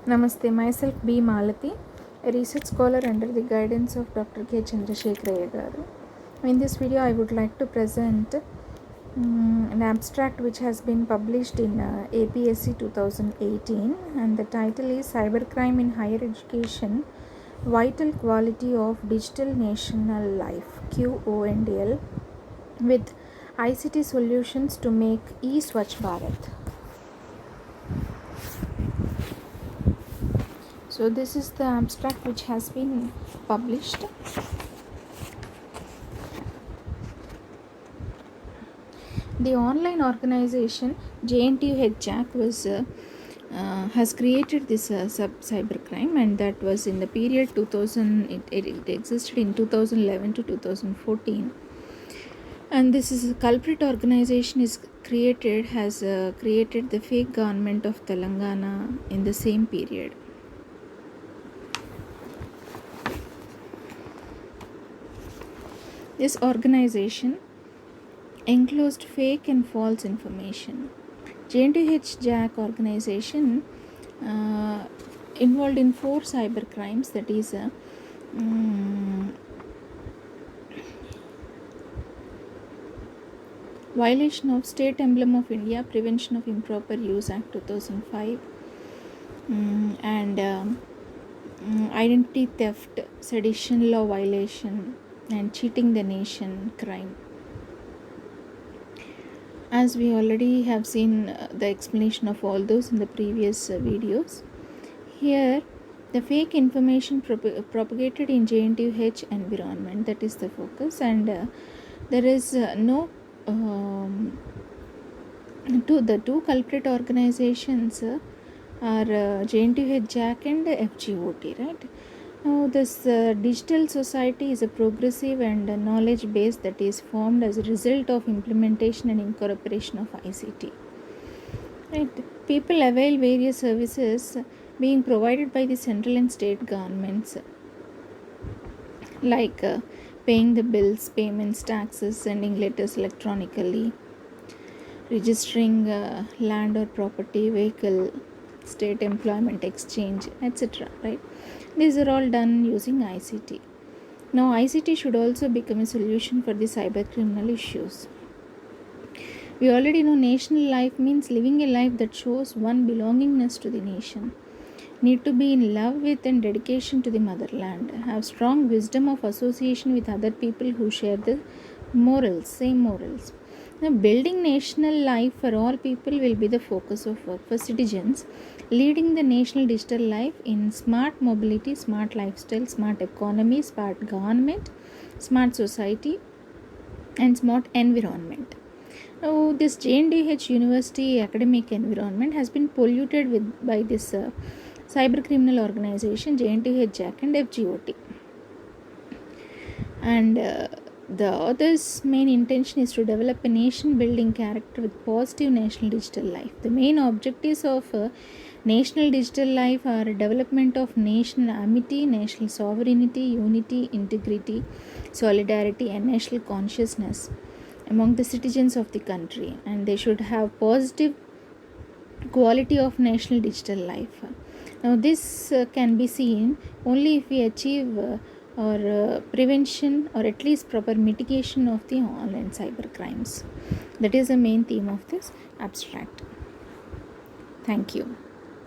Namaste, myself B. Malati, a research scholar under the guidance of Dr. K. Chandrasekhar Garu. In this video, I would like to present an abstract which has been published in APSC 2018, and the title is Cybercrime in Higher Education, Vital Quality of Digital National Life, QONDL, with ICT solutions to make e-Swachh Bharat. So this is the abstract which has been published. The online organization JNTU-HJAC has created this cybercrime, and that was in the period 2000. It existed in 2011 to 2014, and this is a culprit organization has created the fake government of Telangana in the same period. This organization enclosed fake and false information. JNTU-HJAC organization involved in 4 cyber crimes, that is violation of State Emblem of India, Prevention of Improper Use Act 2005, and identity theft, sedition law violation, and cheating the nation crime. As we already have seen the explanation of all those in the previous videos, here the fake information propagated in JNTU-H environment, that is the focus, and there is no the two culprit organizations are JNTU-HJAC and FGOT, right? Now this digital society is a progressive and knowledge base that is formed as a result of implementation and incorporation of ICT. Right? People avail various services being provided by the central and state governments, like paying the bills, payments, taxes, sending letters electronically, registering land or property, vehicle, state employment exchange, etc. Right? These are all done using ICT. Now ICT should also become a solution for the cyber criminal issues. We already know national life means living a life that shows one belongingness to the nation, need to be in love with and dedication to the motherland, have strong wisdom of association with other people who share the same morals. Now, building national life for all people will be the focus of work for citizens, leading the national digital life in smart mobility, smart lifestyle, smart economy, smart government, smart society, and smart environment. Now, this JNTU-H University academic environment has been polluted by this cyber criminal organization JNTU-HJAC and FGOT. And the author's main intention is to develop a nation building character with positive national digital life. The main objectives of national digital life are development of national amity, national sovereignty, unity, integrity, solidarity, and national consciousness among the citizens of the country, and they should have positive quality of national digital life. Now this can be seen only if we achieve prevention or at least proper mitigation of the online cyber crimes. That is the main theme of this abstract. Thank you.